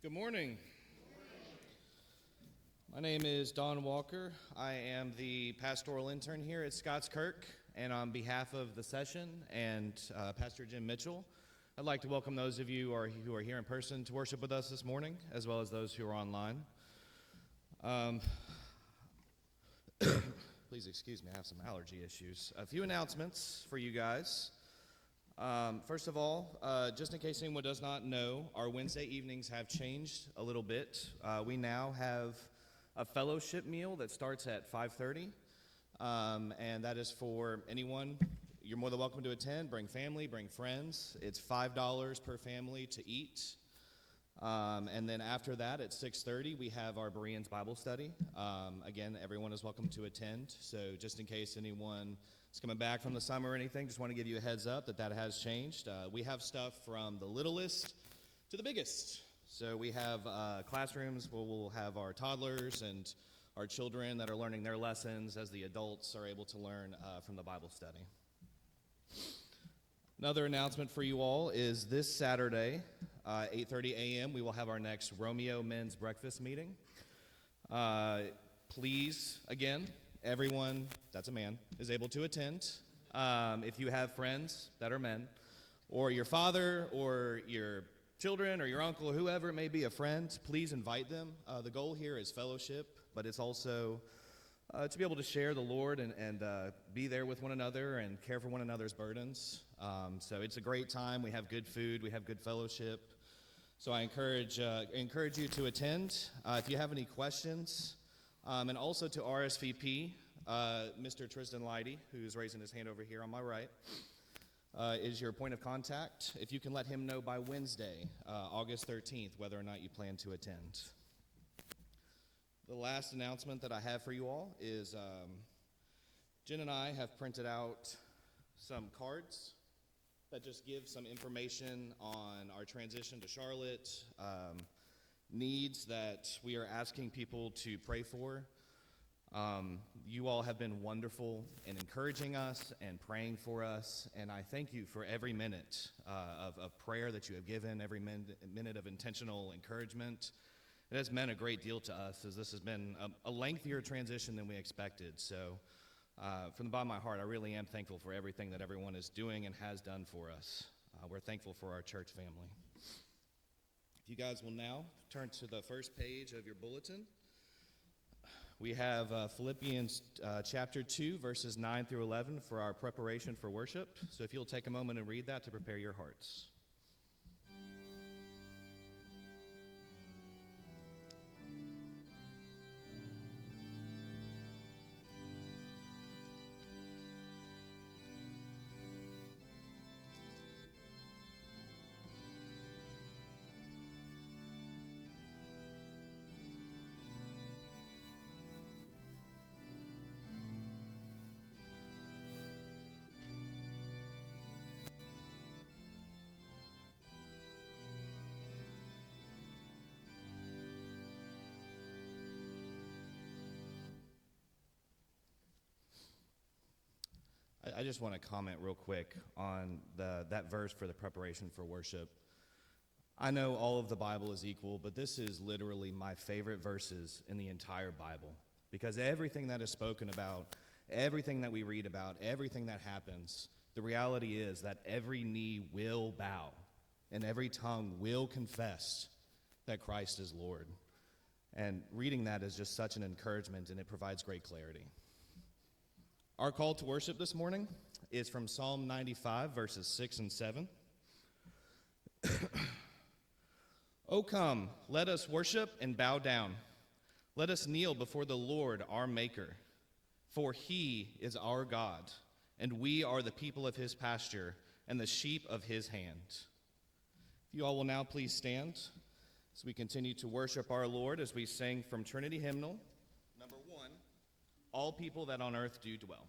Good morning. My name is Don Walker. I am the pastoral intern here at Scots Kirk, and on behalf of the session and Pastor Jim Mitchell, I'd like to welcome those of you who are here in person to worship with us this morning, as well as those who are online. Please excuse me, I have some allergy issues. A few announcements for you guys. First of all, just in case anyone does not know, our Wednesday evenings have changed a little bit. We now have a fellowship meal that starts at 5:30, and that is for anyone. You're more than welcome to attend. Bring family, bring friends. It's $5 per family to eat. And then after that, at 6:30, we have our Bereans Bible study. Again, everyone is welcome to attend. So just in case anyone is coming back from the summer or anything, just want to give you a heads up that has changed. We have stuff from the littlest to the biggest. So we have classrooms where we'll have our toddlers and our children that are learning their lessons as the adults are able to learn from the Bible study. Another announcement for you all is this Saturday, 8:30 a.m., we will have our next Romeo Men's Breakfast meeting. Please, again, everyone that's a man is able to attend. If you have friends that are men, or your father, or your children, or your uncle, or whoever it may be, a friend, please invite them. The goal here is fellowship, but it's also to be able to share the Lord and be there with one another and care for one another's burdens. So it's a great time. We have good food. We have good fellowship. So I encourage you to attend. If you have any questions, and also to RSVP, Mr. Tristan Leidy, who's raising his hand over here on my right, is your point of contact. If you can let him know by Wednesday, August 13th, whether or not you plan to attend. The last announcement that I have for you all is Jen and I have printed out some cards that just give some information on our transition to Charlotte, needs that we are asking people to pray for. You all have been wonderful in encouraging us and praying for us, and I thank you for every minute of prayer that you have given, every minute of intentional encouragement. It has meant a great deal to us, as this has been a lengthier transition than we expected. So from the bottom of my heart, I really am thankful for everything that everyone is doing and has done for us. We're thankful for our church family. If you guys will now turn to the first page of your bulletin, we have Philippians chapter 2, verses 9 through 11 for our preparation for worship. So if you'll take a moment and read that to prepare your hearts. I just want to comment real quick on that verse for the preparation for worship. I know all of the Bible is equal, but this is literally my favorite verses in the entire Bible, because everything that is spoken about, everything that we read about, everything that happens, the reality is that every knee will bow and every tongue will confess that Christ is Lord. And reading that is just such an encouragement, and it provides great clarity. Our call to worship this morning is from Psalm 95, verses 6 and 7. O come, let us worship and bow down. Let us kneel before the Lord our Maker. For he is our God, and we are the people of his pasture and the sheep of his hand. If you all will now please stand as we continue to worship our Lord as we sing from Trinity Hymnal, number 1, All People That on Earth Do Dwell.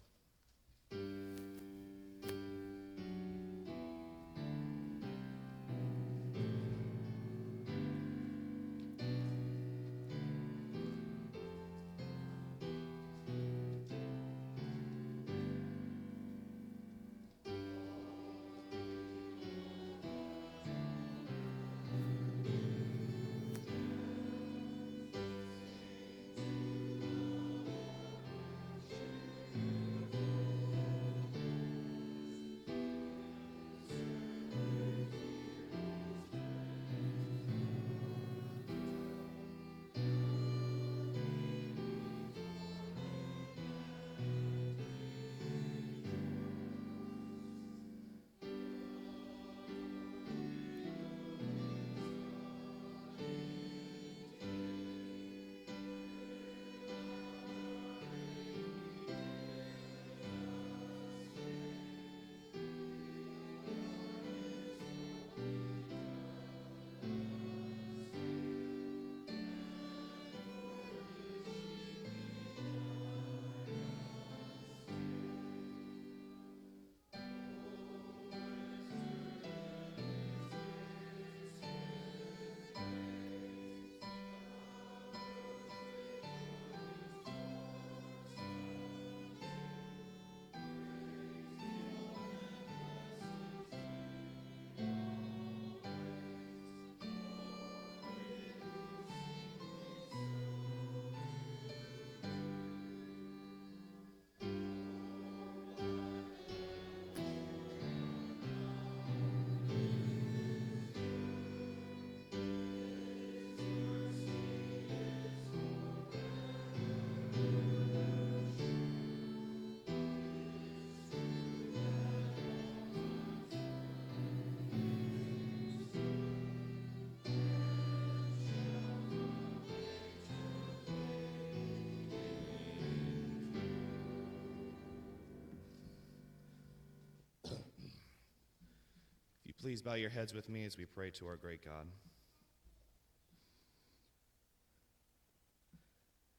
Please bow your heads with me as we pray to our great God.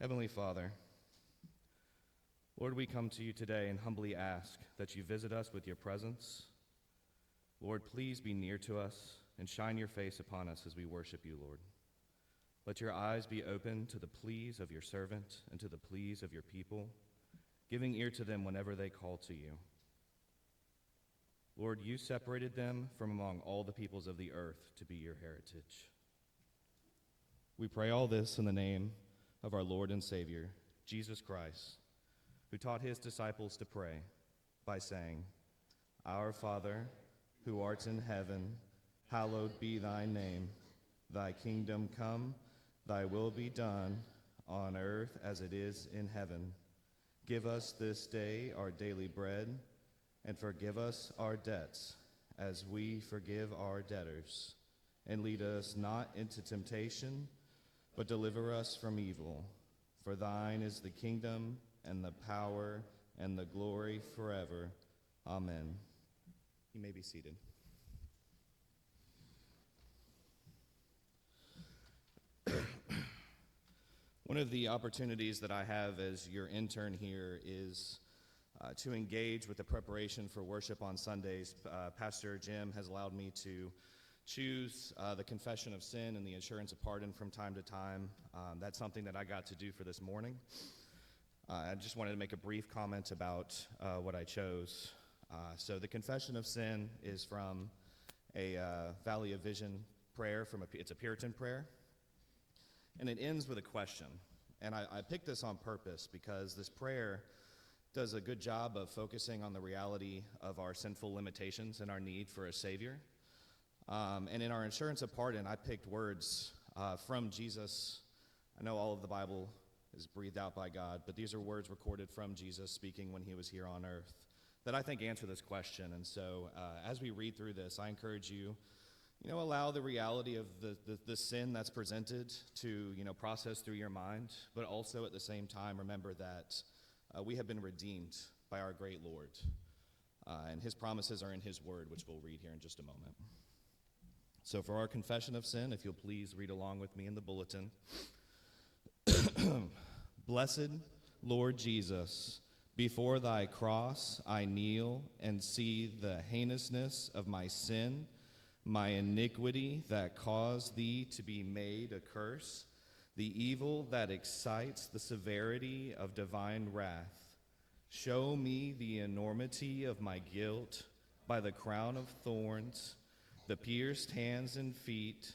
Heavenly Father, Lord, we come to you today and humbly ask that you visit us with your presence. Lord, please be near to us and shine your face upon us as we worship you, Lord. Let your eyes be open to the pleas of your servant and to the pleas of your people, giving ear to them whenever they call to you. Lord, you separated them from among all the peoples of the earth to be your heritage. We pray all this in the name of our Lord and Savior, Jesus Christ, who taught his disciples to pray by saying, Our Father, who art in heaven, hallowed be thy name. Thy kingdom come, thy will be done, on earth as it is in heaven. Give us this day our daily bread, and forgive us our debts, as we forgive our debtors. And lead us not into temptation, but deliver us from evil. For thine is the kingdom, and the power, and the glory forever. Amen. You may be seated. One of the opportunities that I have as your intern here is to engage with the preparation for worship on Sundays. Pastor Jim has allowed me to choose the confession of sin and the assurance of pardon from time to time. That's something that I got to do for this morning. I just wanted to make a brief comment about what I chose. So the confession of sin is from a Valley of Vision prayer. It's a Puritan prayer. And it ends with a question. And I picked this on purpose because this prayer does a good job of focusing on the reality of our sinful limitations and our need for a Savior. And in our assurance of pardon, I picked words from Jesus. I know all of the Bible is breathed out by God, but these are words recorded from Jesus speaking when he was here on earth that I think answer this question. And so as we read through this, I encourage you, allow the reality of the sin that's presented to, process through your mind, but also at the same time remember that we have been redeemed by our great Lord. And his promises are in his word, which we'll read here in just a moment. So for our confession of sin, if you'll please read along with me in the bulletin. Blessed Lord Jesus, before thy cross I kneel and see the heinousness of my sin, my iniquity that caused thee to be made a curse, the evil that excites the severity of divine wrath. Show me the enormity of my guilt by the crown of thorns, the pierced hands and feet,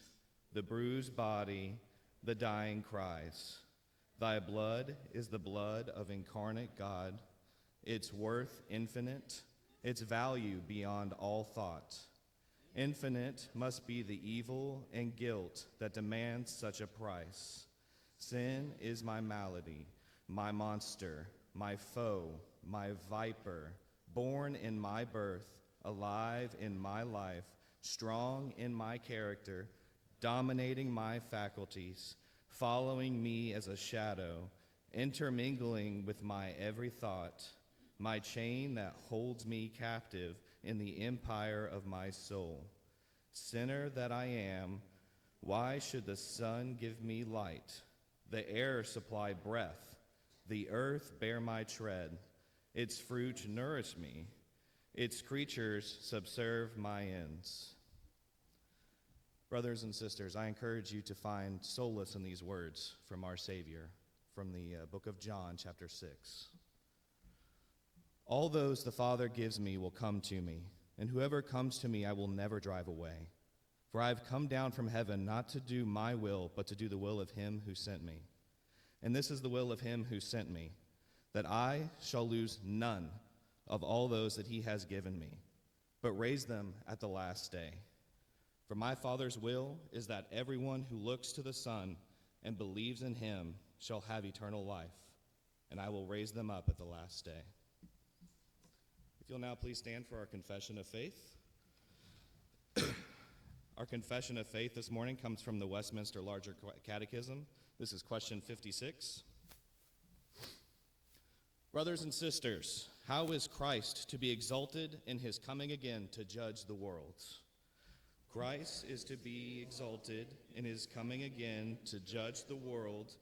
the bruised body, the dying cries. Thy blood is the blood of incarnate God, its worth infinite, its value beyond all thought. Infinite must be the evil and guilt that demands such a price. Sin is my malady, my monster, my foe, my viper, born in my birth, alive in my life, strong in my character, dominating my faculties, following me as a shadow, intermingling with my every thought, my chain that holds me captive in the empire of my soul. Sinner that I am, why should the sun give me light, the air supply breath, the earth bear my tread, its fruit nourish me, its creatures subserve my ends? Brothers and sisters, I encourage you to find solace in these words from our Savior, from the book of John, chapter 6. All those the Father gives me will come to me, and whoever comes to me I will never drive away. For I have come down from heaven not to do my will, but to do the will of him who sent me. And this is the will of him who sent me, that I shall lose none of all those that he has given me, but raise them at the last day. For my Father's will is that everyone who looks to the Son and believes in him shall have eternal life, and I will raise them up at the last day. If you'll now please stand for our confession of faith. Our confession of faith this morning comes from the Westminster Larger Catechism. This is question 56. Brothers and sisters, how is Christ to be exalted in his coming again to judge the world? Christ is to be exalted in his coming again to judge the world,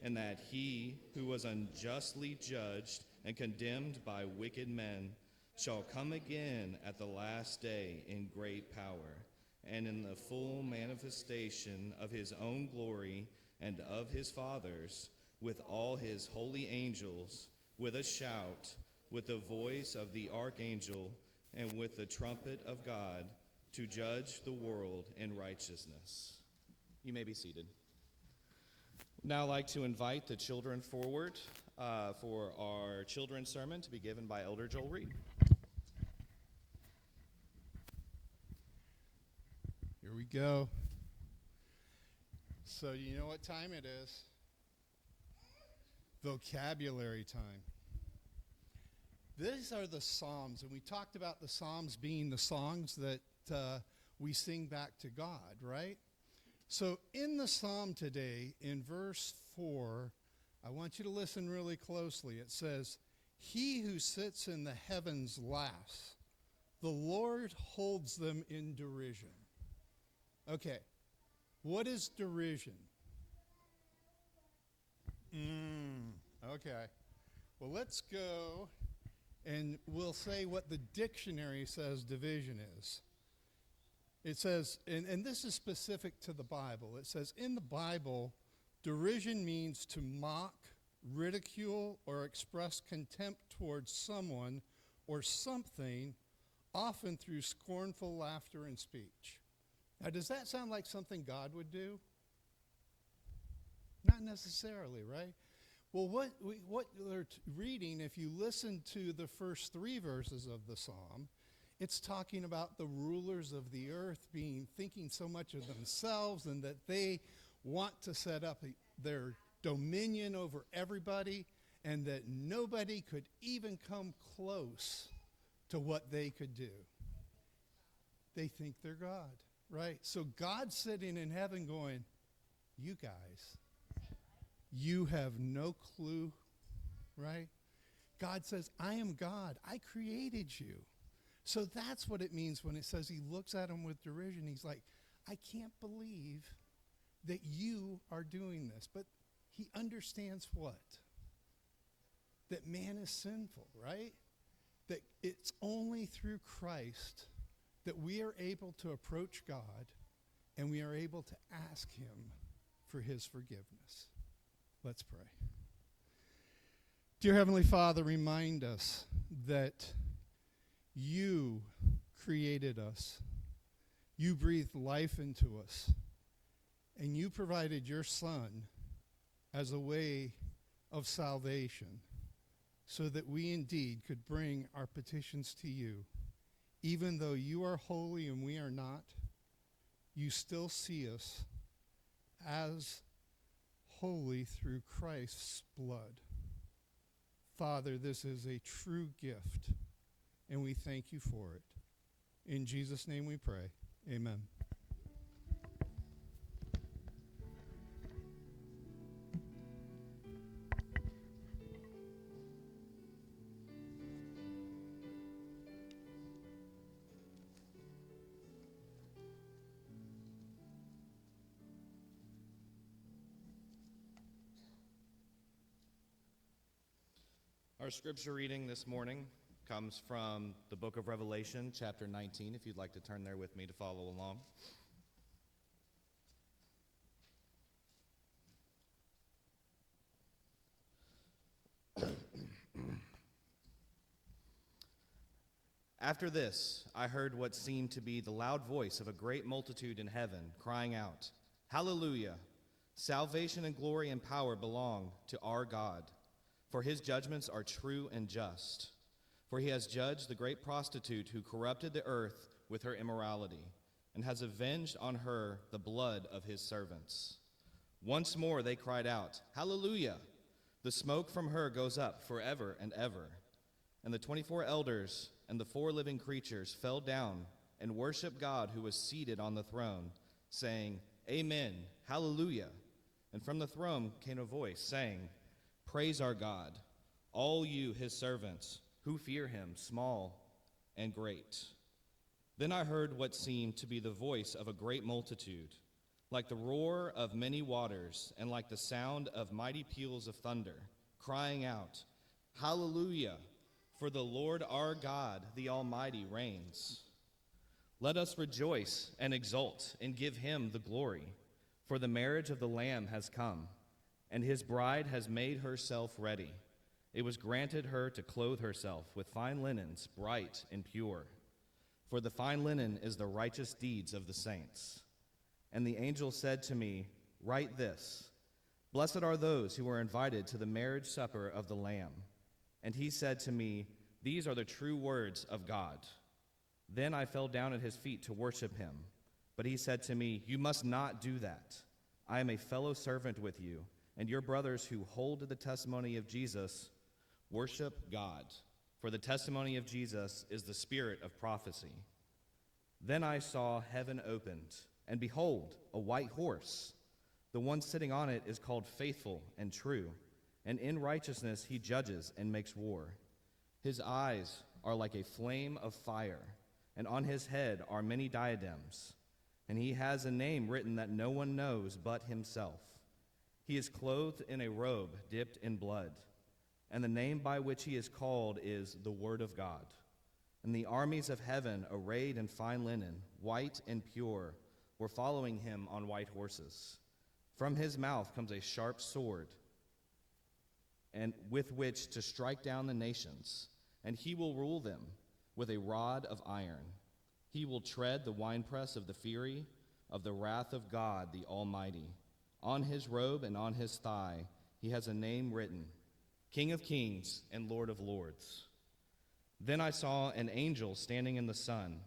and that he who was unjustly judged and condemned by wicked men shall come again at the last day in great power, and in the full manifestation of his own glory and of his Father's, with all his holy angels, with a shout, with the voice of the archangel, and with the trumpet of God, to judge the world in righteousness. You may be seated. Now I'd like to invite the children forward for our children's sermon to be given by Elder Joel Reed. Here we go. So you know what time it is? Vocabulary time. These are the Psalms, and we talked about the Psalms being the songs that we sing back to God, right? So in the Psalm today, in verse 4, I want you to listen really closely. It says, "He who sits in the heavens laughs. The Lord holds them in derision." Okay, what is derision? Okay, well, let's go and we'll say what the dictionary says division is. It says, and this is specific to the Bible, it says, in the Bible, derision means to mock, ridicule, or express contempt towards someone or something, often through scornful laughter and speech. Now, does that sound like something God would do? Not necessarily, right? Well, what we're reading, if you listen to the first 3 verses of the Psalm, it's talking about the rulers of the earth thinking so much of themselves and that they want to set up their dominion over everybody and that nobody could even come close to what they could do. They think they're God, right? So God's sitting in heaven going, you guys, you have no clue, right? God says, I am God. I created you. So that's what it means when it says he looks at him with derision. He's like, I can't believe that you are doing this. But he understands what? That man is sinful, right? That it's only through Christ that we are able to approach God and we are able to ask him for his forgiveness. Let's pray. Dear Heavenly Father, remind us that you created us. You breathed life into us. And you provided your Son as a way of salvation so that we indeed could bring our petitions to you. Even though you are holy and we are not, you still see us as holy through Christ's blood. Father, this is a true gift, and we thank you for it. In Jesus' name we pray. Amen. Our scripture reading this morning comes from the book of Revelation, chapter 19, if you'd like to turn there with me to follow along. After this, I heard what seemed to be the loud voice of a great multitude in heaven, crying out, Hallelujah! Salvation and glory and power belong to our God. For his judgments are true and just. For he has judged the great prostitute who corrupted the earth with her immorality, and has avenged on her the blood of his servants. Once more they cried out, Hallelujah! The smoke from her goes up forever and ever. And the 24 elders and the 4 living creatures fell down and worshiped God who was seated on the throne, saying, Amen, Hallelujah. And from the throne came a voice saying, Praise our God, all you his servants who fear him, small and great. Then I heard what seemed to be the voice of a great multitude, like the roar of many waters, and like the sound of mighty peals of thunder, crying out, Hallelujah! For the Lord our God, the Almighty, reigns. Let us rejoice and exult and give him the glory, for the marriage of the Lamb has come, and his bride has made herself ready. It was granted her to clothe herself with fine linens, bright and pure. For the fine linen is the righteous deeds of the saints. And the angel said to me, Write this, Blessed are those who are invited to the marriage supper of the Lamb. And he said to me, These are the true words of God. Then I fell down at his feet to worship him. But he said to me, You must not do that. I am a fellow servant with you, and your brothers who hold to the testimony of Jesus. Worship God, for the testimony of Jesus is the spirit of prophecy. Then I saw heaven opened, and behold, a white horse. The one sitting on it is called Faithful and True, and in righteousness he judges and makes war. His eyes are like a flame of fire, and on his head are many diadems, and he has a name written that no one knows but himself. He is clothed in a robe dipped in blood, and the name by which he is called is the Word of God. And the armies of heaven, arrayed in fine linen, white and pure, were following him on white horses. From his mouth comes a sharp sword, and with which to strike down the nations, and he will rule them with a rod of iron. He will tread the winepress of the fury of the wrath of God the Almighty. On his robe and on his thigh he has a name written, King of Kings and Lord of Lords. Then I saw an angel standing in the sun,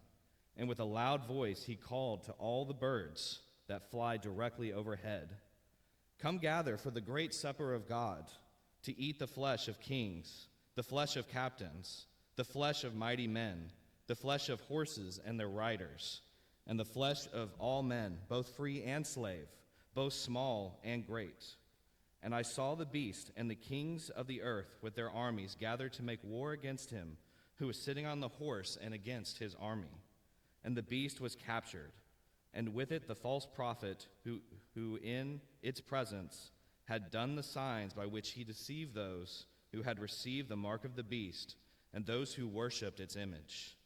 and with a loud voice he called to all the birds that fly directly overhead, Come gather for the great supper of God, to eat the flesh of kings, the flesh of captains, the flesh of mighty men, the flesh of horses and their riders, and the flesh of all men, both free and slave, both small and great. And I saw the beast and the kings of the earth with their armies gathered to make war against him who was sitting on the horse and against his army. And the beast was captured, and with it the false prophet who in its presence had done the signs by which he deceived those who had received the mark of the beast and those who worshipped its image.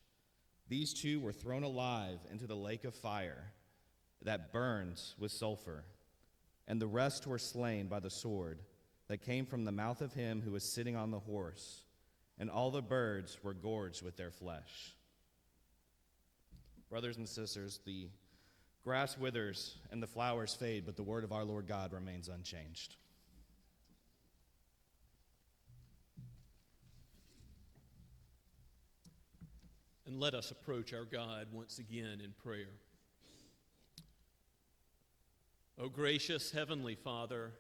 These two were thrown alive into the lake of fire that burns with sulfur, and the rest were slain by the sword that came from the mouth of him who was sitting on the horse, and all the birds were gorged with their flesh. Brothers and sisters, the grass withers and the flowers fade, but the word of our Lord God remains unchanged. And let us approach our God once again in prayer. O gracious Heavenly Father,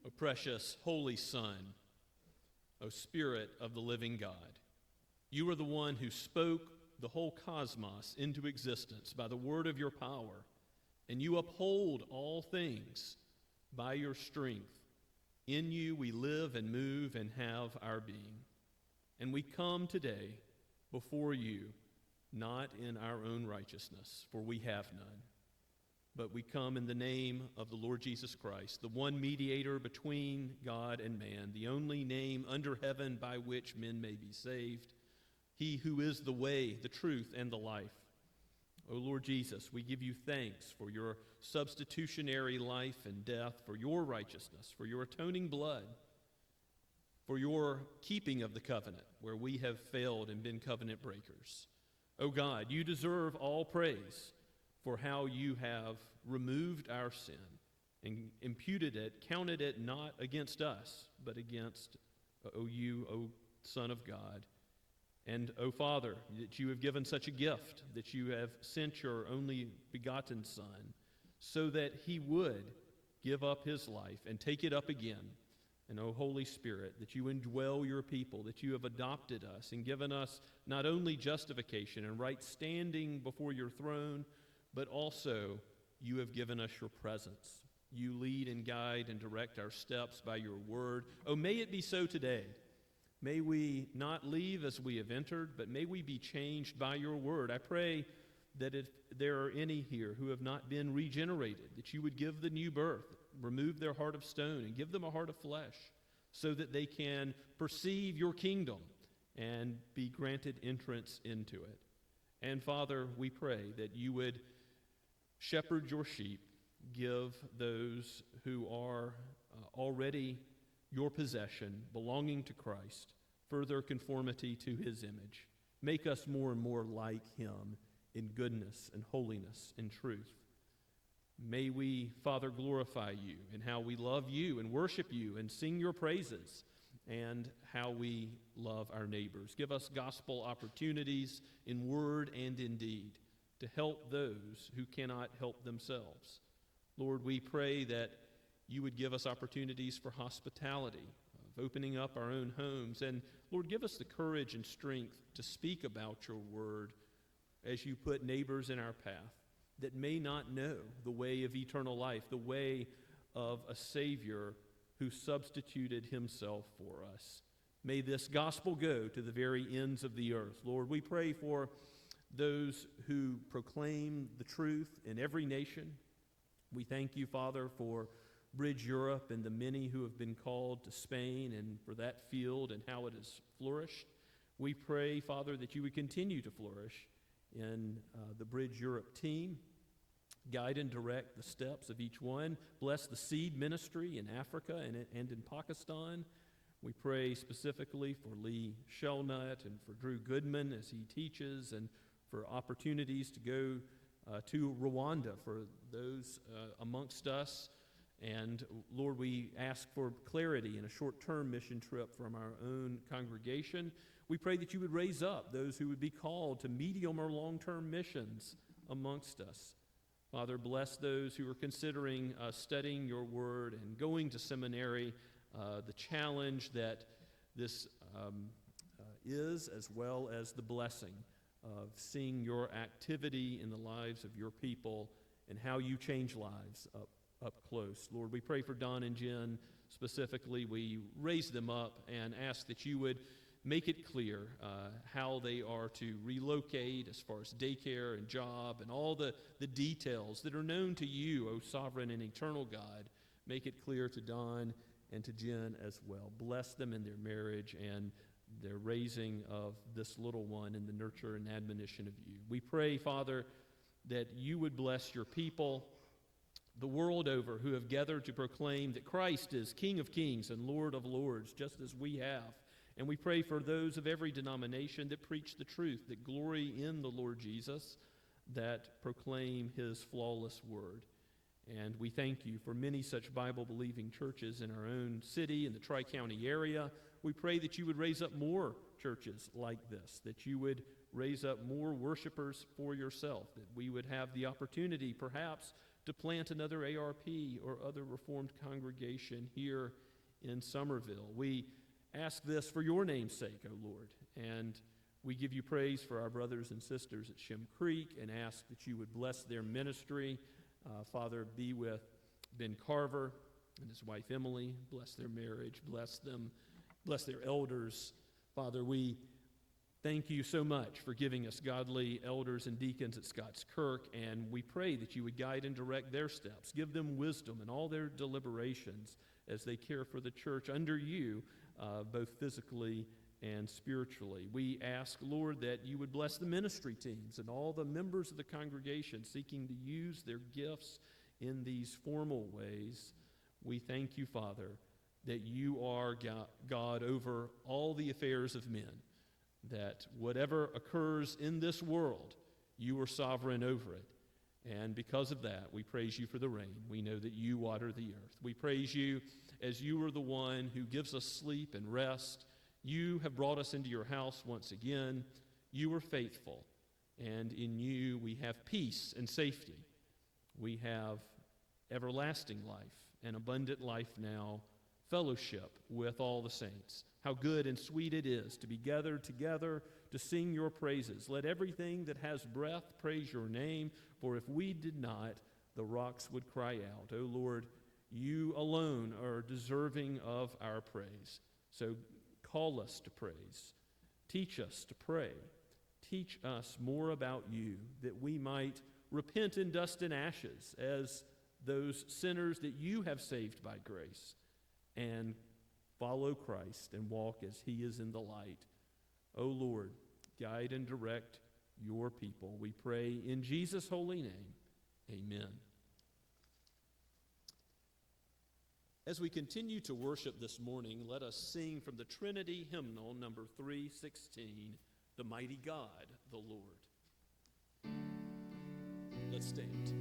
O precious Holy Son, O Spirit of the living God, you are the one who spoke the whole cosmos into existence by the word of your power, and you uphold all things by your strength. In you we live and move and have our being. And we come today before you, not in our own righteousness, for we have none, but we come in the name of the Lord Jesus Christ, the one mediator between God and man, the only name under heaven by which men may be saved, he who is the way, the truth, and the life. O Lord Jesus, we give you thanks for your substitutionary life and death, for your righteousness, for your atoning blood, for your keeping of the covenant where we have failed and been covenant breakers. O God, you deserve all praise for how you have removed our sin and imputed it, counted it not against us, but against, you, O Son of God. And, O Father, that you have given such a gift, that you have sent your only begotten Son, so that he would give up his life and take it up again. And, O Holy Spirit, that you indwell your people, that you have adopted us and given us not only justification and right standing before your throne, but also you have given us your presence. You lead and guide and direct our steps by your word. Oh, may it be so today, May we not leave as we have entered, but may we be changed by your word. I pray that if there are any here who have not been regenerated, that you would give the new birth, remove their heart of stone, and give them a heart of flesh, so that they can perceive your kingdom and be granted entrance into it. And Father, we pray that you would shepherd your sheep, give those who are already your possession, belonging to Christ, further conformity to his image. Make us more and more like him in goodness and holiness and truth. May we, Father, glorify you in how we love you and worship you and sing your praises, and how we love our neighbors. Give us gospel opportunities in word and in deed to help those who cannot help themselves. Lord, we pray that you would give us opportunities for hospitality, of opening up our own homes. And Lord, give us the courage and strength to speak about your word as you put neighbors in our path that may not know the way of eternal life, the way of a Savior who substituted himself for us. May this gospel go to the very ends of the earth. Lord, we pray for those who proclaim the truth in every nation. We thank you, Father, for Bridge Europe and the many who have been called to Spain and for that field and how it has flourished. We pray, Father, that you would continue to flourish in the Bridge Europe team. Guide and direct the steps of each one. Bless the seed ministry in Africa and in Pakistan. We pray specifically for Lee Shellnut and for Drew Goodman as he teaches, and for opportunities to go to Rwanda for those amongst us. And Lord, we ask for clarity in a short-term mission trip from our own congregation. We pray that you would raise up those who would be called to medium or long-term missions amongst us. Father, bless those who are considering studying your word and going to seminary, the challenge that this is, as well as the blessing of seeing your activity in the lives of your people and how you change lives up close. Lord, we pray for Don and Jen specifically. We raise them up and ask that you would make it clear how they are to relocate as far as daycare and job and all the details that are known to you, O sovereign and eternal God. Make it clear to Don and to Jen as well. Bless them in their marriage and their raising of this little one in the nurture and admonition of you. We pray, Father, that you would bless your people the world over who have gathered to proclaim that Christ is King of kings and Lord of lords, just as we have. And we pray for those of every denomination that preach the truth, that glory in the Lord Jesus, that proclaim his flawless word. And we thank you for many such Bible-believing churches in our own city, in the Tri-County area. We pray that you would raise up more churches like this, that you would raise up more worshipers for yourself, that we would have the opportunity perhaps to plant another ARP or other Reformed congregation here in Somerville. We ask this for your name's sake, O Lord, and we give you praise for our brothers and sisters at Shem Creek and ask that you would bless their ministry. Father, be with Ben Carver and his wife Emily. Bless their marriage. Bless them. Bless their elders. Father, we thank you so much for giving us godly elders and deacons at Scots Kirk, and we pray that you would guide and direct their steps. Give them wisdom in all their deliberations as they care for the church under you, both physically and spiritually. We ask, Lord, that you would bless the ministry teams and all the members of the congregation seeking to use their gifts in these formal ways. We thank you, Father, that you are God over all the affairs of men, that whatever occurs in this world, you are sovereign over it. And because of that, we praise you for the rain. We know that you water the earth. We praise you as you are the one who gives us sleep and rest. You have brought us into your house once again. You are faithful, and in you we have peace and safety. We have everlasting life and abundant life now, fellowship with all the saints. How good and sweet it is to be gathered together to sing your praises. Let everything that has breath praise your name, for if we did not, the rocks would cry out. O Lord, you alone are deserving of our praise. So Call us to praise. Teach us to pray. Teach us more about you, that we might repent in dust and ashes as those sinners that you have saved by grace, and follow Christ and walk as he is in the light. O Lord, guide and direct your people. We pray in Jesus' holy name. Amen. As we continue to worship this morning, let us sing from the Trinity hymnal number 316, The Mighty God, the Lord. Let's stand.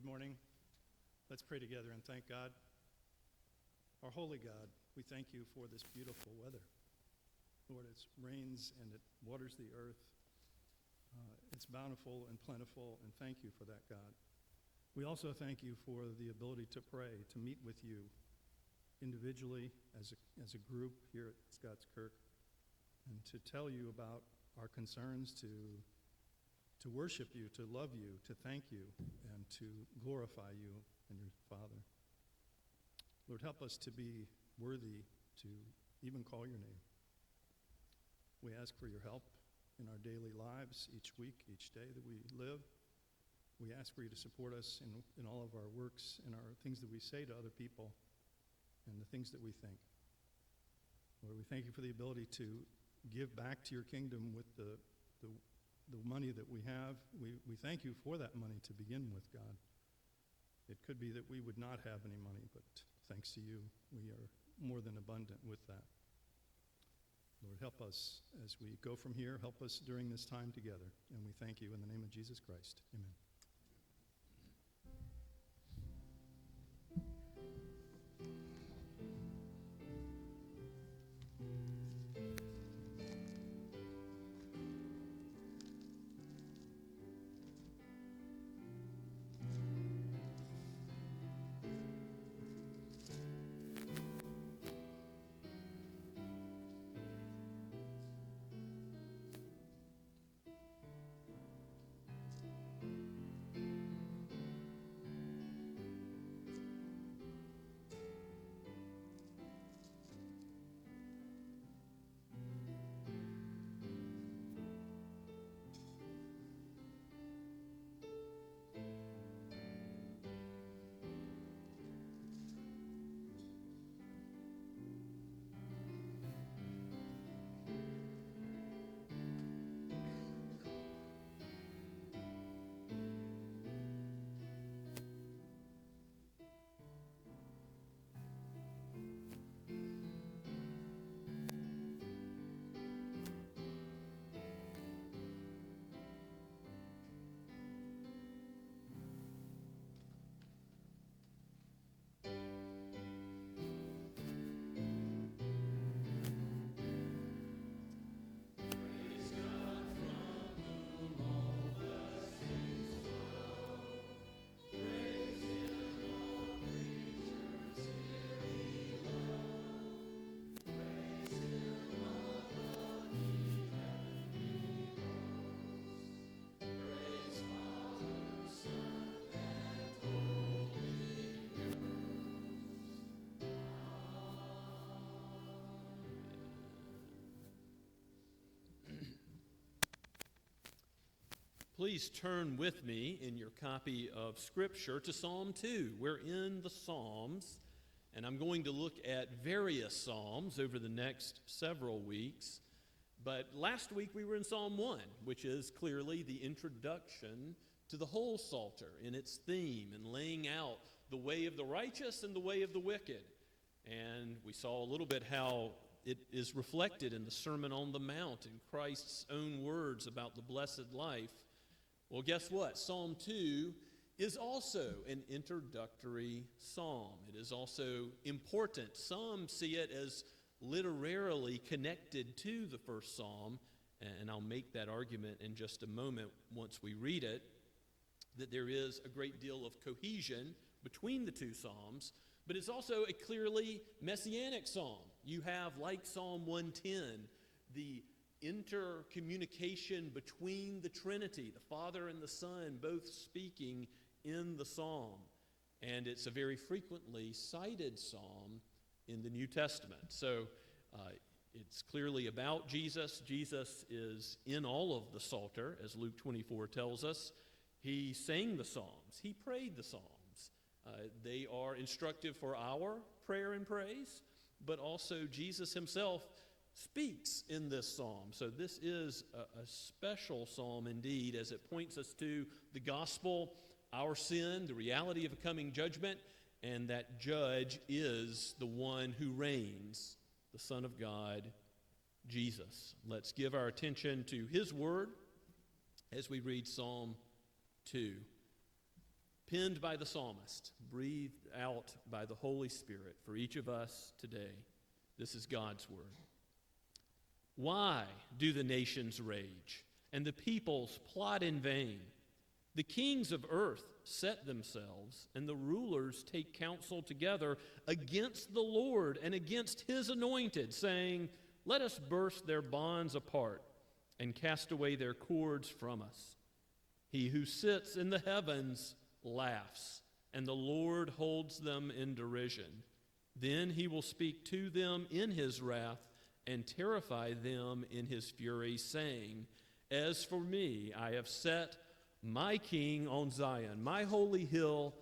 Good morning. Let's pray together and thank God. Our holy God, we thank you for this beautiful weather. Lord, it rains and it waters the earth. It's bountiful and plentiful, and thank you for that, God. We also thank you for the ability to pray, to meet with you individually as a group here at Scots Kirk, and to tell you about our concerns, to worship you, to love you, to thank you, and to glorify you and your Father. Lord, help us to be worthy to even call your name. We ask for your help in our daily lives, each week, each day that we live. We ask for you to support us in all of our works and our things that we say to other people and the things that we think. Lord, we thank you for the ability to give back to your kingdom with the money that we have. We thank you for that money to begin with, God. It could be that we would not have any money, but thanks to you, we are more than abundant with that. Lord, help us as we go from here. Help us during this time together. And we thank you in the name of Jesus Christ. Amen. Please turn with me in your copy of Scripture to Psalm 2. We're in the Psalms, and I'm going to look at various Psalms over the next several weeks. But last week we were in Psalm 1, which is clearly the introduction to the whole Psalter in its theme and laying out the way of the righteous and the way of the wicked. And we saw a little bit how it is reflected in the Sermon on the Mount in Christ's own words about the blessed life. Well, guess what? Psalm 2 is also an introductory psalm. It is also important. Some see it as literarily connected to the first psalm, and I'll make that argument in just a moment once we read it, that there is a great deal of cohesion between the two psalms, but it's also a clearly messianic psalm. You have, like Psalm 110, the intercommunication between the Trinity, the Father and the Son, both speaking in the psalm. And it's a very frequently cited psalm in the New Testament. So it's clearly about Jesus. Jesus is in all of the Psalter, as Luke 24 tells us. He sang the Psalms. He prayed the Psalms. They are instructive for our prayer and praise, but also Jesus himself speaks in this psalm. So this is a special psalm indeed, as it points us to the gospel, our sin, the reality of a coming judgment, and that judge is the one who reigns, the Son of God, Jesus. Let's give our attention to his word as we read Psalm 2. Penned by the psalmist, breathed out by the Holy Spirit for each of us today. This is God's word. Why do the nations rage and the peoples plot in vain? The kings of earth set themselves, and the rulers take counsel together against the Lord and against his anointed, saying, "Let us burst their bonds apart and cast away their cords from us." He who sits in the heavens laughs, and the Lord holds them in derision. Then he will speak to them in his wrath and terrify them in his fury, saying, "As for me, I have set my king on Zion, my holy hill.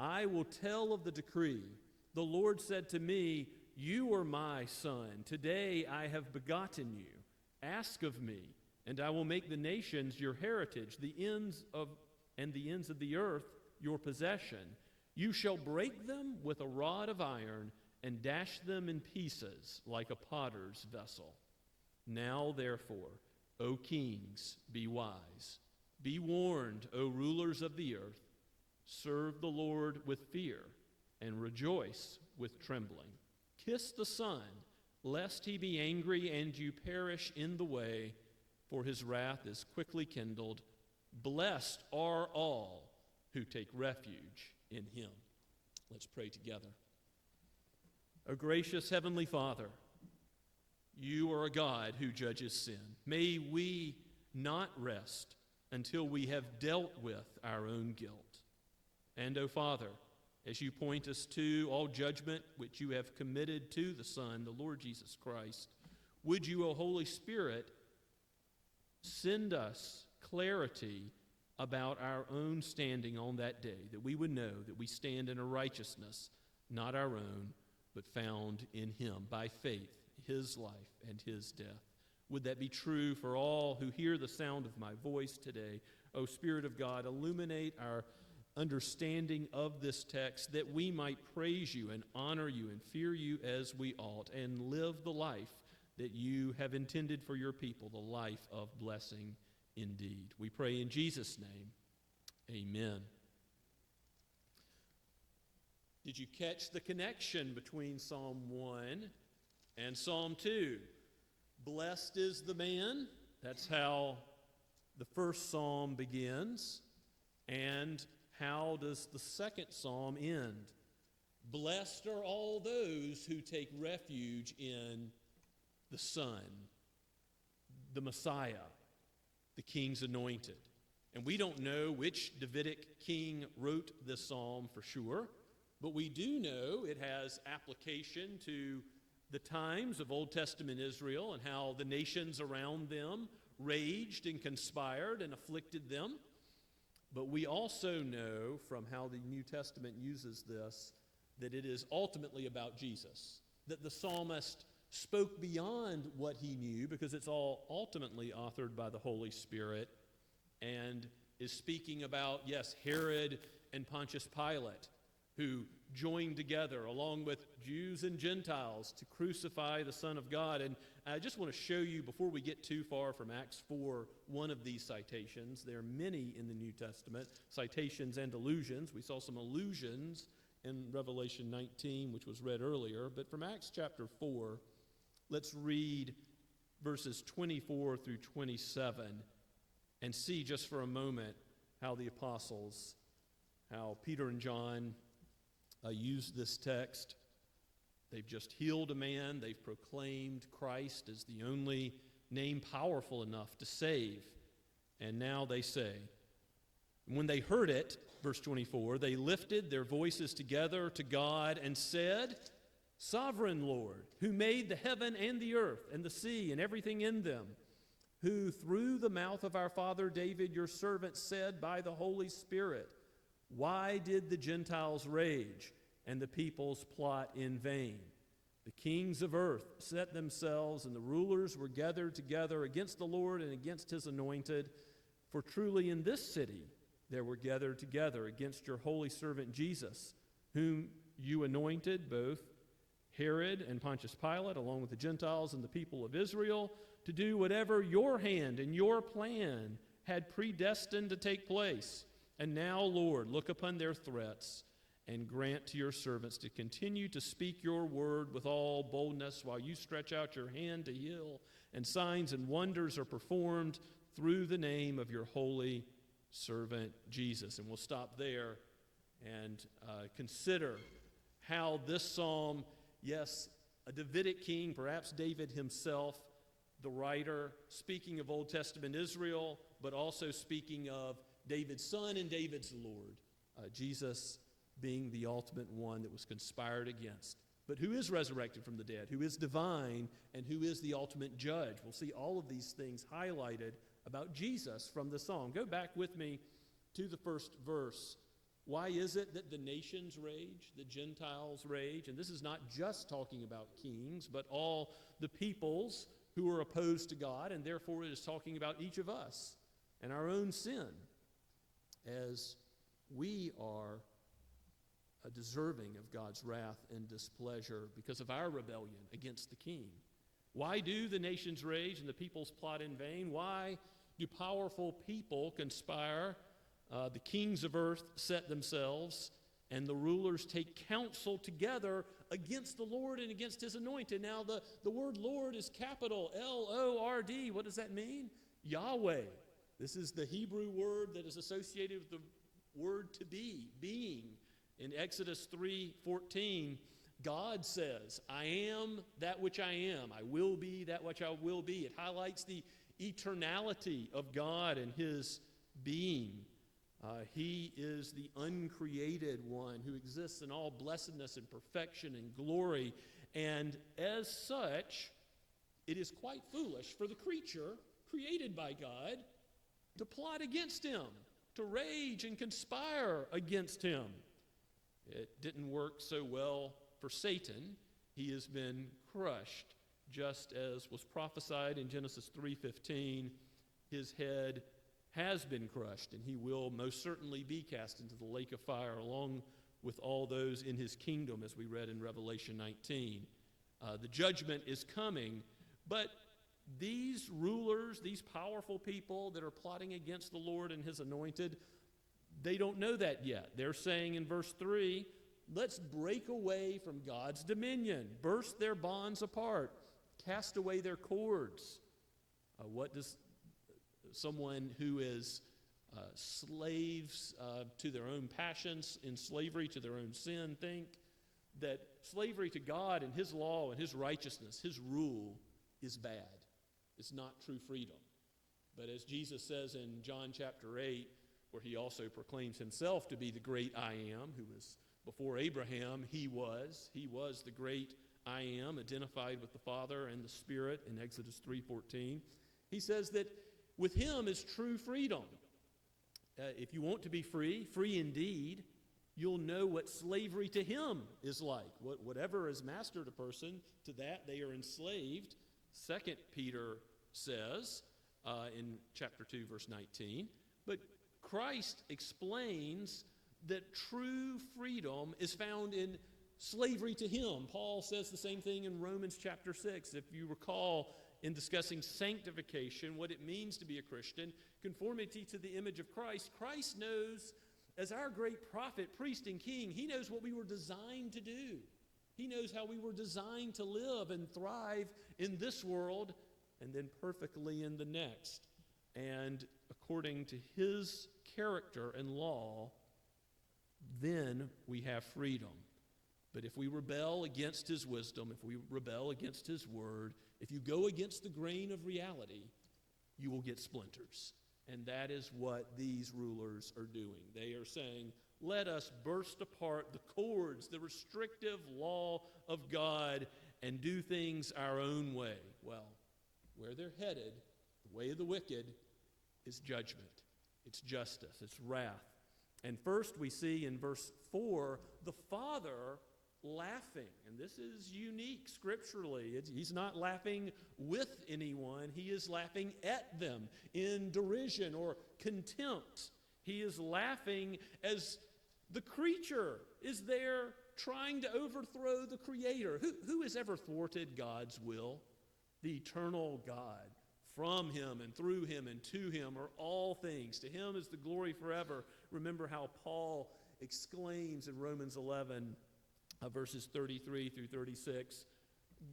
I will tell of the decree. The Lord said to me, 'You are my son. Today I have begotten you. Ask of me, and I will make the nations your heritage, the ends of the earth your possession. You shall break them with a rod of iron and dash them in pieces like a potter's vessel.' Now, therefore, O kings, be wise. Be warned, O rulers of the earth. Serve the Lord with fear and rejoice with trembling. Kiss the Son, lest he be angry and you perish in the way, for his wrath is quickly kindled. Blessed are all who take refuge in him." Let's pray together. O gracious Heavenly Father, you are a God who judges sin. May we not rest until we have dealt with our own guilt. And, O Father, as you point us to all judgment which you have committed to the Son, the Lord Jesus Christ, would you, O Holy Spirit, send us clarity about our own standing on that day, that we would know that we stand in a righteousness not our own, but found in him by faith, his life and his death. Would that be true for all who hear the sound of my voice today? O Spirit of God, illuminate our understanding of this text, that we might praise you and honor you and fear you as we ought, and live the life that you have intended for your people, the life of blessing indeed. We pray in Jesus' name, amen. Did you catch the connection between Psalm 1 and Psalm 2? Blessed is the man. That's how the first psalm begins. And how does the second psalm end? Blessed are all those who take refuge in the Son, the Messiah, the King's anointed. And we don't know which Davidic king wrote this psalm for sure, but we do know it has application to the times of Old Testament Israel and how the nations around them raged and conspired and afflicted them. But we also know from how the New Testament uses this that it is ultimately about Jesus, that the psalmist spoke beyond what he knew because it's all ultimately authored by the Holy Spirit and is speaking about, yes, Herod and Pontius Pilate, who joined together along with Jews and Gentiles to crucify the Son of God. And I just want to show you, before we get too far from Acts 4, one of these citations. There are many in the New Testament, citations and allusions. We saw some allusions in Revelation 19, which was read earlier. But from Acts chapter 4, let's read verses 24 through 27 and see just for a moment how the apostles, how Peter and John used this text. They've just healed a man. They've proclaimed Christ as the only name powerful enough to save. And now they say, when they heard it, verse 24, they lifted their voices together to God and said, Sovereign Lord, who made the heaven and the earth and the sea and everything in them, who through the mouth of our father David, your servant, said by the Holy Spirit, why did the Gentiles rage and the peoples plot in vain? The kings of earth set themselves, and the rulers were gathered together against the Lord and against his anointed. For truly in this city there were gathered together against your holy servant Jesus, whom you anointed, both Herod and Pontius Pilate, along with the Gentiles and the people of Israel, to do whatever your hand and your plan had predestined to take place. And now, Lord, look upon their threats and grant to your servants to continue to speak your word with all boldness while you stretch out your hand to heal, and signs and wonders are performed through the name of your holy servant Jesus. And we'll stop there and consider how this psalm, yes, a Davidic king, perhaps David himself, the writer, speaking of Old Testament Israel, but also speaking of David's son and David's Lord, Jesus being the ultimate one that was conspired against, but who is resurrected from the dead, who is divine, and who is the ultimate judge. We'll see all of these things highlighted about Jesus from the psalm. Go back with me to the first verse. Why is it that the nations rage, the Gentiles rage? And this is not just talking about kings, but all the peoples who are opposed to God, and therefore it is talking about each of us and our own sin, as we are deserving of God's wrath and displeasure because of our rebellion against the king. Why do the nations rage and the peoples plot in vain? Why do powerful people conspire? The kings of earth set themselves, and the rulers take counsel together against the Lord and against his anointed. Now, the word Lord is capital L-O-R-D. What does that mean? Yahweh. This is the Hebrew word that is associated with the word to be, being. In Exodus 3:14, God says, I am that which I am. I will be that which I will be. It highlights the eternality of God and his being. He is the uncreated one who exists in all blessedness and perfection and glory. And as such, it is quite foolish for the creature created by God to plot against him, to rage and conspire against him. It didn't work so well for Satan. He has been crushed, just as was prophesied in Genesis 3:15. His head has been crushed, and he will most certainly be cast into the lake of fire along with all those in his kingdom, as we read in Revelation 19. The judgment is coming, but these rulers, these powerful people that are plotting against the Lord and his anointed, they don't know that yet. They're saying in verse 3, let's break away from God's dominion, burst their bonds apart, cast away their cords. What does someone who is slaves to their own passions, in slavery to their own sin, think? That slavery to God and his law and his righteousness, his rule, is bad. It's not true freedom. But as Jesus says in John chapter 8, where he also proclaims himself to be the great I am, who was before Abraham, he was the great I am, identified with the Father and the Spirit in Exodus 3:14. He says that With him is true freedom. If you want to be free, free indeed, you'll know what slavery to him is like. Whatever has mastered a person, to that they are enslaved. 2 Peter says in chapter 2, verse 19. But Christ explains that true freedom is found in slavery to him. Paul says the same thing in Romans chapter 6. If you recall, in discussing sanctification, what it means to be a Christian, conformity to the image of Christ, Christ knows, as our great prophet, priest, and king, he knows what we were designed to do. He knows how we were designed to live and thrive in this world and then perfectly in the next. And according to his character and law, then we have freedom. But if we rebel against his wisdom, if we rebel against his word, if you go against the grain of reality, you will get splinters. And that is what these rulers are doing. They are saying, let us burst apart the cords, the restrictive law of God, and do things our own way. Well, where they're headed, the way of the wicked, is judgment. It's justice. It's wrath. And first we see in verse 4, the Father laughing. And this is unique scripturally. He's not laughing with anyone. He is laughing at them in derision or contempt. He is laughing as the creature is there trying to overthrow the Creator. Who has ever thwarted God's will? The eternal God. From him and through him and to him are all things. To him is the glory forever. Remember how Paul exclaims in Romans 11, verses 33 through 36,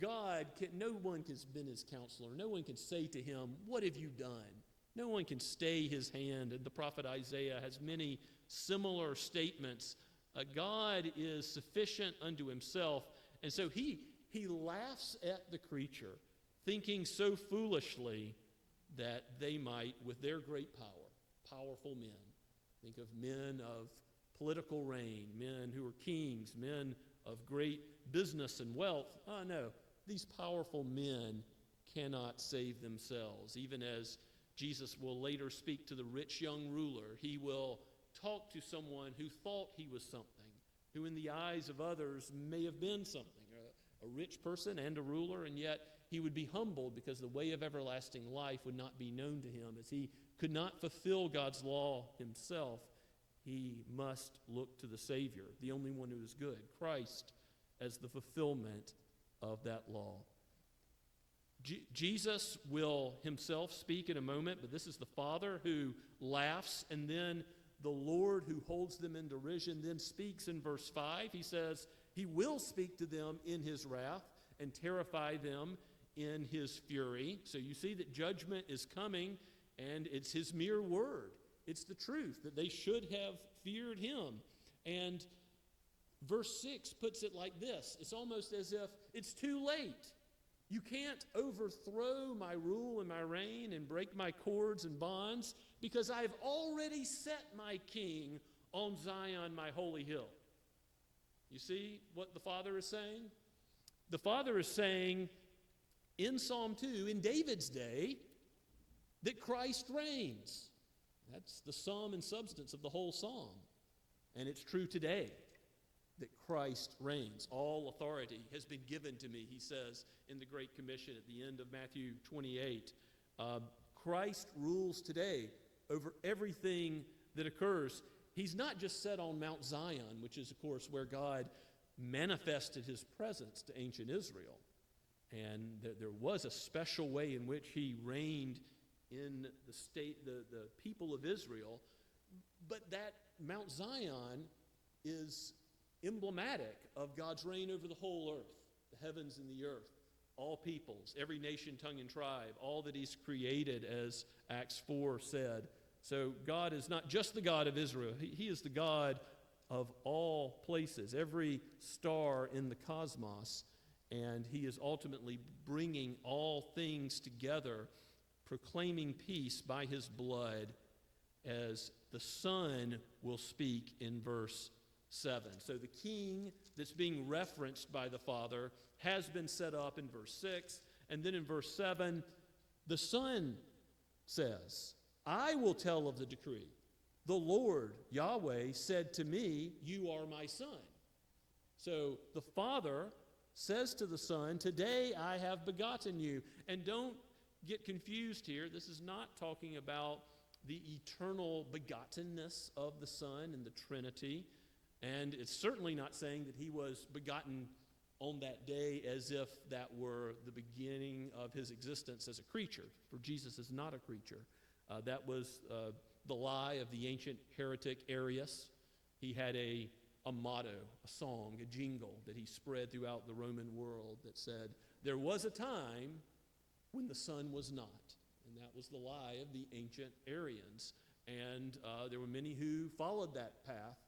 no one has been his counselor. No one can say to him, what have you done? No one can stay his hand. And the prophet Isaiah has many similar statements. God is sufficient unto himself. And so he laughs at the creature, thinking so foolishly that they might, with their great power, powerful men, think of men of political reign, men who are kings, men of great business and wealth. Oh, no, these powerful men cannot save themselves. Even as Jesus will later speak to the rich young ruler, he will talk to someone who thought he was something, who in the eyes of others may have been something, a rich person and a ruler, and yet he would be humbled because the way of everlasting life would not be known to him. As he could not fulfill God's law himself, he must look to the Savior, the only one who is good, Christ, as the fulfillment of that law. Jesus will himself speak in a moment, but this is the Father who laughs, and then the Lord who holds them in derision then speaks in verse 5. He says he will speak to them in his wrath and terrify them in his fury. So you see that judgment is coming, and it's his mere word. It's the truth that they should have feared him. And verse 6 puts it like this. It's almost as if it's too late. You can't overthrow my rule and my reign and break my cords and bonds because I've already set my king on Zion, my holy hill. You see what the Father is saying? The Father is saying in Psalm 2, in David's day, that Christ reigns. That's the sum and substance of the whole psalm. And it's true today that Christ reigns. All authority has been given to me, he says in the Great Commission at the end of Matthew 28. Christ rules today over everything that occurs. He's not just set on Mount Zion, which is, of course, where God manifested his presence to ancient Israel. And there was a special way in which he reigned in the state, the people of Israel. But that Mount Zion is emblematic of God's reign over the whole earth, the heavens and the earth, all peoples, every nation, tongue, and tribe, all that he's created, as Acts 4 said. So God is not just the God of Israel. He is the God of all places, every star in the cosmos, and he is ultimately bringing all things together, proclaiming peace by his blood, as the Son will speak in verse 7. So the king that's being referenced by the Father has been set up in verse 6, and then in verse 7, the Son says, I will tell of the decree. The Lord, Yahweh, said to me, you are my son. So the Father says to the Son, today I have begotten you. And don't get confused here. This is not talking about the eternal begottenness of the Son and the Trinity. And it's certainly not saying that he was begotten on that day as if that were the beginning of his existence as a creature. For Jesus is not a creature. That was the lie of the ancient heretic Arius. He had a motto, a song, a jingle that he spread throughout the Roman world that said, there was a time when the Son was not. And that was the lie of the ancient Arians. And there were many who followed that path.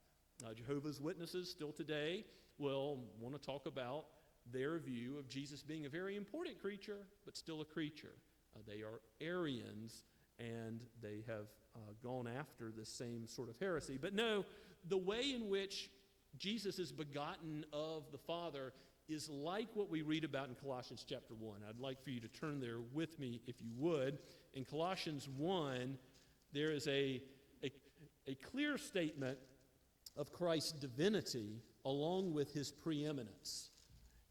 Jehovah's Witnesses still today will want to talk about their view of Jesus being a very important creature, but still a creature. They are Arians, and they have gone after the same sort of heresy. But no, the way in which Jesus is begotten of the Father is like what we read about in Colossians chapter 1. I'd like for you to turn there with me, if you would. In Colossians 1, there is a clear statement of Christ's divinity along with his preeminence.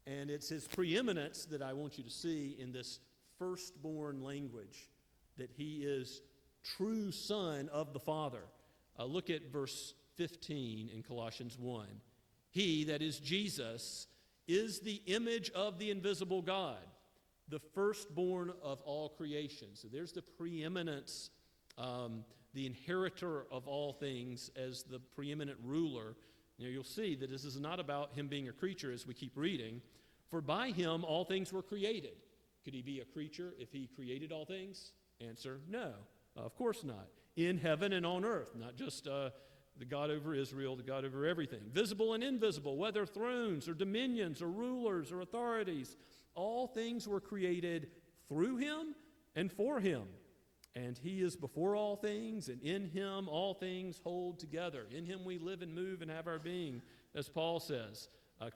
And it's his preeminence that I want you to see in this firstborn language, that he is true son of the Father. Look at verse 15 in Colossians 1. He, that is Jesus, is the image of the invisible God, the firstborn of all creation. So there's the preeminence, the inheritor of all things as the preeminent ruler. You'll see that this is not about him being a creature as we keep reading. For by him all things were created. Could he be a creature if he created all things? Answer, no, of course not. In heaven and on earth, not just the God over Israel, the God over everything. Visible and invisible, whether thrones or dominions or rulers or authorities, all things were created through him and for him. And he is before all things, and in him all things hold together. In him we live and move and have our being, as Paul says.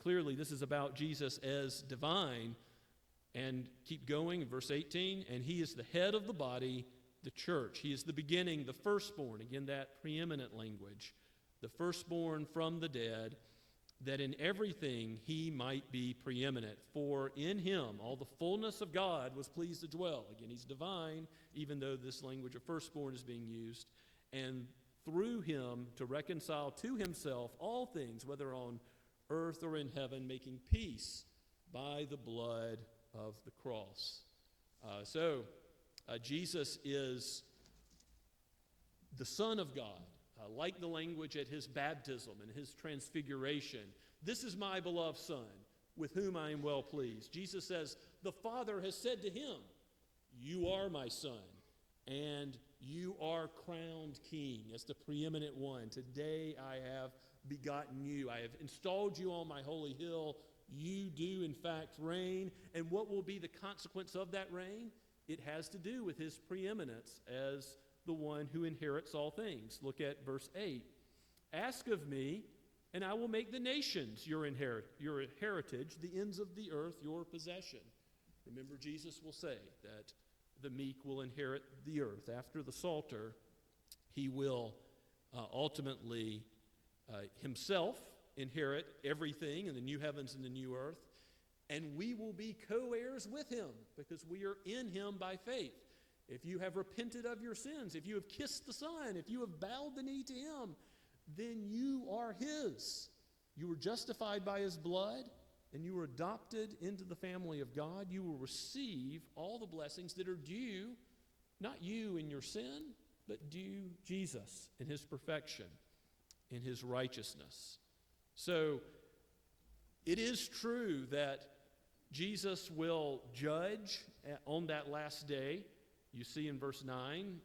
Clearly, this is about Jesus as divine. And keep going in verse 18. And he is the head of the body, the church. He is the beginning, the firstborn. Again, that preeminent language. The firstborn from the dead, that in everything he might be preeminent. For in him all the fullness of God was pleased to dwell. Again, he's divine, even though this language of firstborn is being used. And through him to reconcile to himself all things, whether on earth or in heaven, making peace by the blood of the cross. Jesus is the Son of God, like the language at his baptism and his transfiguration. This is my beloved Son, with whom I am well pleased. Jesus says, the Father has said to him, you are my Son, and you are crowned King as the preeminent one. Today I have begotten you. I have installed you on my holy hill. You do, in fact, reign. And what will be the consequence of that reign? It has to do with his preeminence as the one who inherits all things. Look at verse 8. Ask of me, and I will make the nations your heritage, the ends of the earth your possession. Remember, Jesus will say that the meek will inherit the earth. After the Psalter, he will ultimately himself inherit everything in the new heavens and the new earth, and we will be co-heirs with him because we are in him by faith. If you have repented of your sins, if you have kissed the Son, if you have bowed the knee to him, then you are his. You were justified by his blood, and you were adopted into the family of God. You will receive all the blessings that are due, not you in your sin, but due Jesus in his perfection, in his righteousness. So it is true that Jesus will judge on that last day. You see in verse 9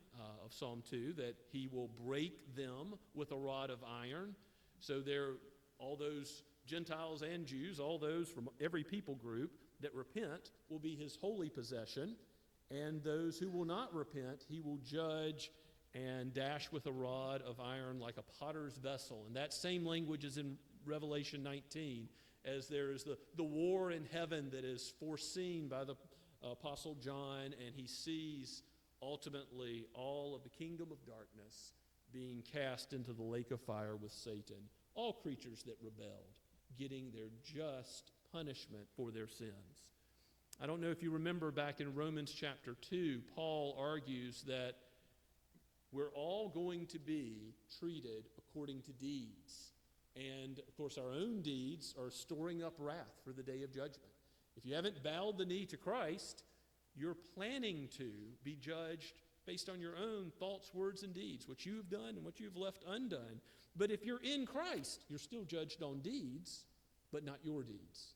of Psalm 2 that he will break them with a rod of iron. So all those Gentiles and Jews, all those from every people group that repent will be his holy possession. And those who will not repent, he will judge and dash with a rod of iron like a potter's vessel. And that same language is in Revelation 19, as there is the war in heaven that is foreseen by the Apostle John, and he sees ultimately all of the kingdom of darkness being cast into the lake of fire with Satan, all creatures that rebelled getting their just punishment for their sins. I don't know if you remember back in Romans chapter 2, Paul argues that we're all going to be treated according to deeds. And, of course, our own deeds are storing up wrath for the day of judgment. If you haven't bowed the knee to Christ, you're planning to be judged based on your own thoughts, words, and deeds, what you've done and what you've left undone. But if you're in Christ, you're still judged on deeds, but not your deeds,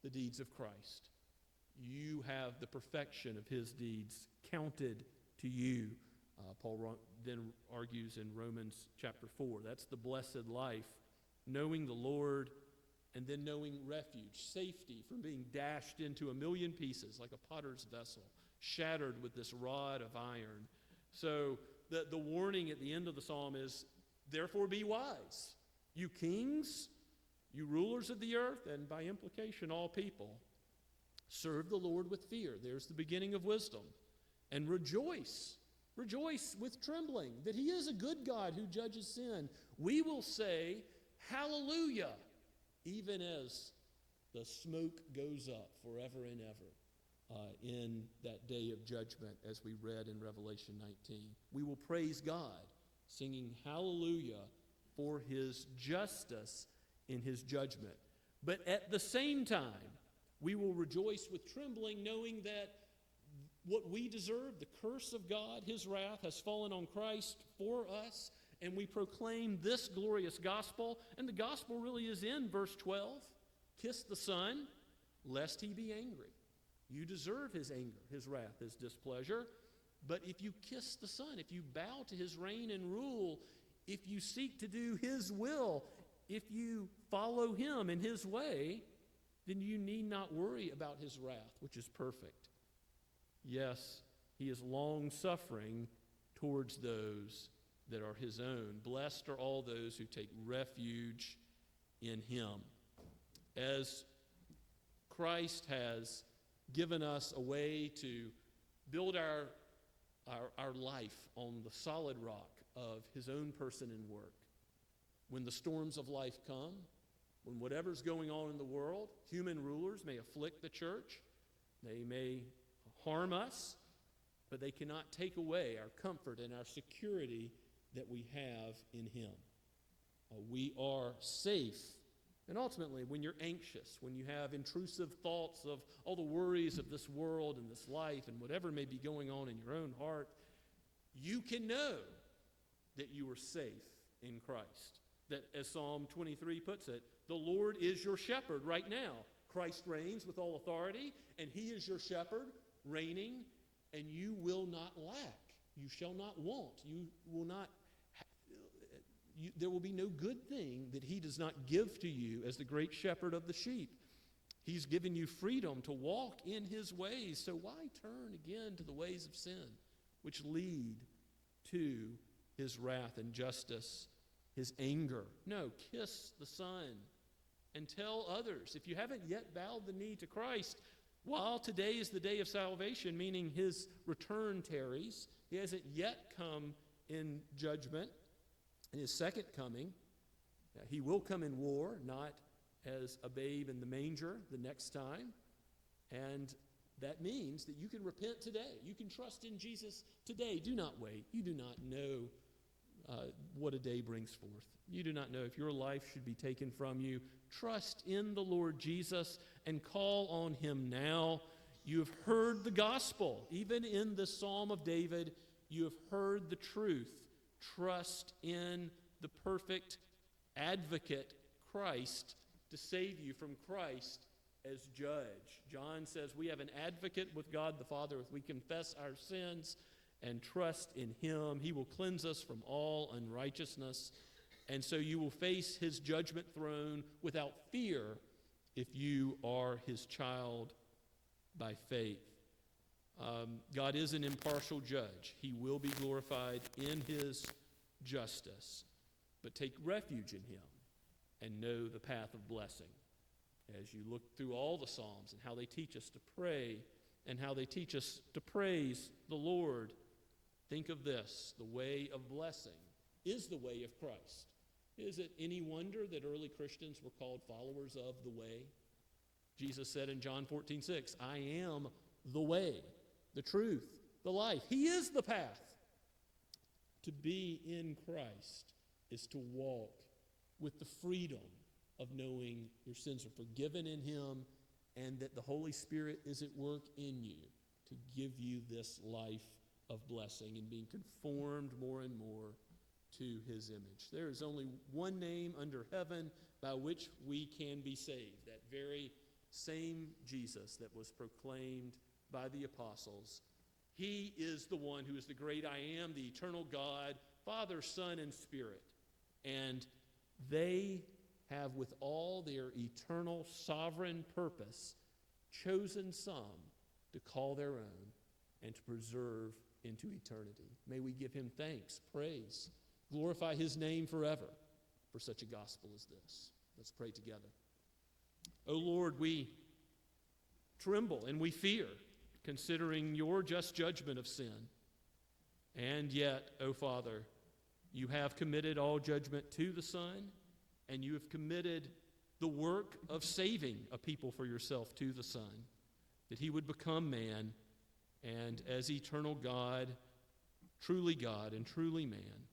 the deeds of Christ. You have the perfection of his deeds counted to you. Paul then argues in Romans chapter 4. That's the blessed life, knowing the Lord and then knowing refuge, safety from being dashed into a million pieces like a potter's vessel, shattered with this rod of iron. So the warning at the end of the psalm is, therefore be wise, you kings, you rulers of the earth, and by implication all people. Serve the Lord with fear. There's the beginning of wisdom. And rejoice. Rejoice with trembling that he is a good God who judges sin. We will say, hallelujah, even as the smoke goes up forever and ever in that day of judgment, as we read in Revelation 19. We will praise God, singing hallelujah for his justice in his judgment. But at the same time, we will rejoice with trembling, knowing that what we deserve, the curse of God, his wrath, has fallen on Christ for us, and we proclaim this glorious gospel. And the gospel really is in verse 12. Kiss the Son, lest he be angry. You deserve his anger, his wrath, his displeasure. But if you kiss the Son, if you bow to his reign and rule, if you seek to do his will, if you follow him in his way, then you need not worry about his wrath, which is perfect. Yes, he is long-suffering towards those that are his own. Blessed are all those who take refuge in him. As Christ has given us a way to build our life on the solid rock of his own person and work, when the storms of life come, when whatever's going on in the world, human rulers may afflict the church, they may harm us, but they cannot take away our comfort and our security that we have in him. We are safe. And ultimately, when you're anxious, when you have intrusive thoughts of all the worries of this world and this life and whatever may be going on in your own heart, you can know that you are safe in Christ. That, as Psalm 23 puts it, the Lord is your shepherd right now. Christ reigns with all authority, and he is your shepherd, reigning, and you will not lack. You shall not want. You will not. There will be no good thing that he does not give to you as the great shepherd of the sheep. He's given you freedom to walk in his ways. So why turn again to the ways of sin, which lead to his wrath and justice, his anger? No, kiss the Son and tell others. If you haven't yet bowed the knee to Christ, while today is the day of salvation, meaning his return tarries, he hasn't yet come in judgment. In his second coming, he will come in war, not as a babe in the manger the next time. And that means that you can repent today. You can trust in Jesus today. Do not wait. You do not know what a day brings forth. You do not know if your life should be taken from you. Trust in the Lord Jesus and call on him now. You have heard the gospel. Even in the Psalm of David, you have heard the truth. Trust in the perfect advocate, Christ, to save you from Christ as judge. John says we have an advocate with God the Father. If we confess our sins and trust in him, he will cleanse us from all unrighteousness. And so you will face his judgment throne without fear if you are his child by faith. God is an impartial judge. He will be glorified in his justice. But take refuge in him and know the path of blessing. As you look through all the Psalms and how they teach us to pray and how they teach us to praise the Lord, Think of this, the way of blessing is the way of Christ. Is it any wonder that early Christians were called followers of the way? Jesus said in John 14:6, I am the way, the truth, the life. He is the path. To be in Christ is to walk with the freedom of knowing your sins are forgiven in him and that the Holy Spirit is at work in you to give you this life of blessing and being conformed more and more to his image. There is only one name under heaven by which we can be saved. That very same Jesus that was proclaimed by the apostles. He is the one who is the great I am, the eternal God, Father, Son, and Spirit. And they have, with all their eternal sovereign purpose, chosen some to call their own and to preserve into eternity. May we give him thanks, praise, glorify his name forever for such a gospel as this. Let's pray together. O Lord, we tremble and we fear, considering your just judgment of sin. And yet, O Father, you have committed all judgment to the Son, and you have committed the work of saving a people for yourself to the Son, that he would become man, and as eternal God and truly man,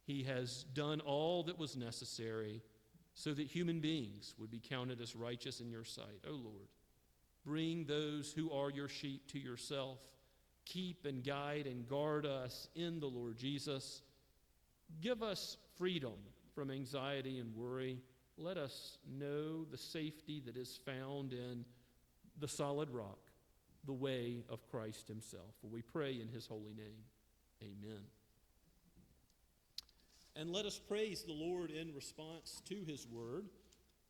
he has done all that was necessary so that human beings would be counted as righteous in your sight. O Lord, bring those who are your sheep to yourself. Keep and guide and guard us in the Lord Jesus. Give us freedom from anxiety and worry. Let us know the safety that is found in the solid rock, the way of Christ himself. For we pray in his holy name. Amen. And let us praise the Lord in response to his word.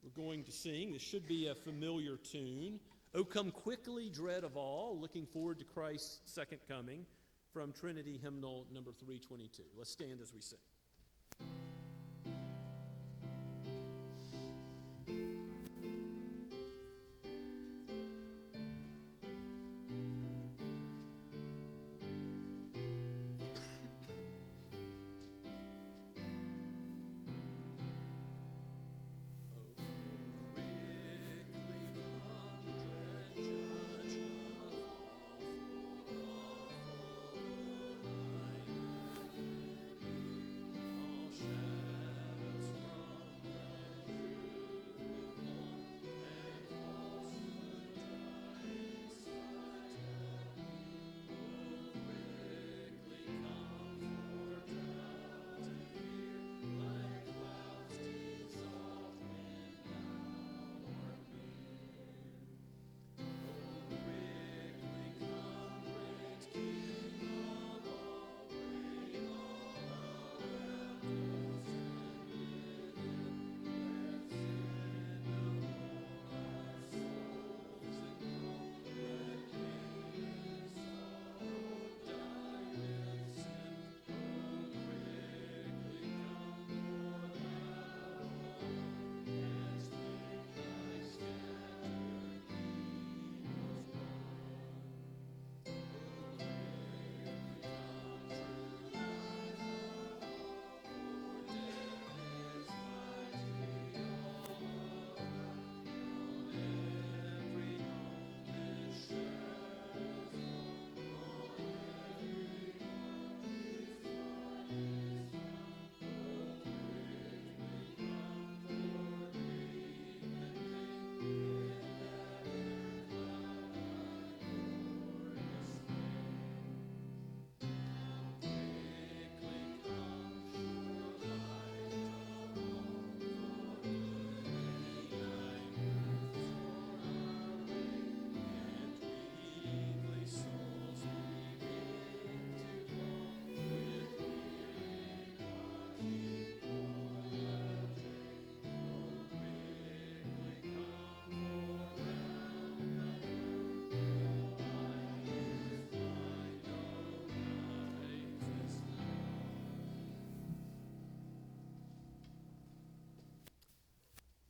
We're going to sing. This should be a familiar tune. O come quickly, dread of all, looking forward to Christ's second coming, from Trinity Hymnal number 322. Let's stand as we sing.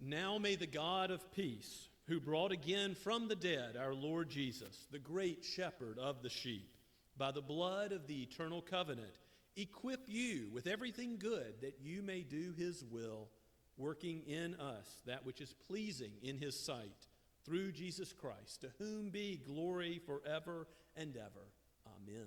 Now may the God of peace, who brought again from the dead our Lord Jesus, the great shepherd of the sheep, by the blood of the eternal covenant, equip you with everything good that you may do his will, working in us that which is pleasing in his sight, through Jesus Christ, to whom be glory forever and ever. Amen.